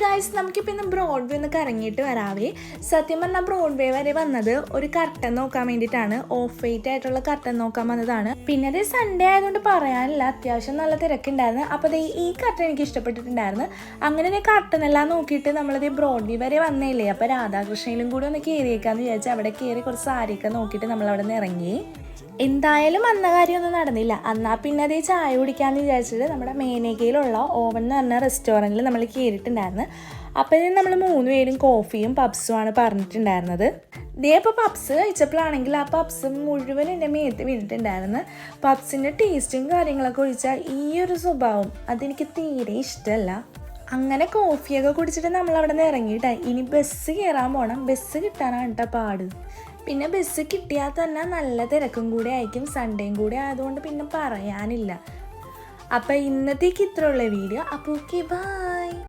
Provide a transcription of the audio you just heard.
Guys, നമുക്കിപ്പോൾ ഇന്ന് Broadway ഒന്ന് കറങ്ങിയിട്ട് വരാവേ. സത്യം പറഞ്ഞാൽ ബ്രോഡ്വേ വരെ വന്നത് ഒരു കർട്ടൻ നോക്കാൻ വേണ്ടിയിട്ടാണ്. ഓഫ് വൈറ്റ് ആയിട്ടുള്ള കർട്ടൻ നോക്കാൻ വന്നതാണ്. പിന്നെ അത് സൺഡേ ആയതുകൊണ്ട് പറയാനില്ല, അത്യാവശ്യം നല്ല തിരക്കുണ്ടായിരുന്നു. അപ്പോൾ ഈ കർട്ടൻ എനിക്ക് ഇഷ്ടപ്പെട്ടിട്ടുണ്ടായിരുന്നു. അങ്ങനെ കർട്ടൻ എല്ലാം നോക്കിയിട്ട് നമ്മളത് ബ്രോഡ്വേ വരെ വന്നേലേ. അപ്പോൾ രാധാകൃഷ്ണയിലും കൂടി ഒന്ന് കയറിയേക്കാന്ന് വിചാരിച്ചാൽ അവിടെ കയറി കുറച്ച് സാരിയൊക്കെ നോക്കിയിട്ട് നമ്മളവിടെ നിന്ന് ഇറങ്ങി. എന്തായാലും അന്ന കാര്യമൊന്നും നടന്നില്ല. എന്നാൽ പിന്നെ അതേ ചായ കുടിക്കാമെന്ന് വിചാരിച്ചിട്ട് നമ്മുടെ മേനകയിലുള്ള ഓവൻ എന്ന് പറഞ്ഞ റെസ്റ്റോറൻറ്റിൽ നമ്മൾ കയറിയിട്ടുണ്ടായിരുന്നു. അപ്പോൾ നമ്മൾ 3 പേരും കോഫിയും പബ്സുമാണ് പറഞ്ഞിട്ടുണ്ടായിരുന്നത്. ഇപ്പോൾ പബ്സ് കഴിച്ചപ്പോഴാണെങ്കിൽ ആ പബ്സ് മുഴുവൻ എൻ്റെ മേത്ത് വീണിട്ടുണ്ടായിരുന്നു. പബ്സിൻ്റെ ടേസ്റ്റും കാര്യങ്ങളൊക്കെ ഒഴിച്ചാൽ ഈ ഒരു സ്വഭാവം അതെനിക്ക് തീരെ ഇഷ്ടമല്ല. അങ്ങനെ കോഫിയൊക്കെ കുടിച്ചിട്ട് നമ്മളവിടെ നിന്ന് ഇറങ്ങിയിട്ടായി. ഇനി ബസ് കയറാൻ പോകണം. ബസ് കിട്ടാനാണ് കേട്ടോ പാട്. പിന്നെ ബസ് കിട്ടിയാൽ തന്നെ നല്ല തിരക്കും കൂടെ ആയിരിക്കും. സൺഡേയും കൂടെ ആയതുകൊണ്ട് പിന്നെ പറയാനില്ല. അപ്പോൾ ഇന്നത്തേക്ക് ഇത്രയുള്ള വീഡിയോ. അപ്പോൾ ഓക്കെ, ബൈ.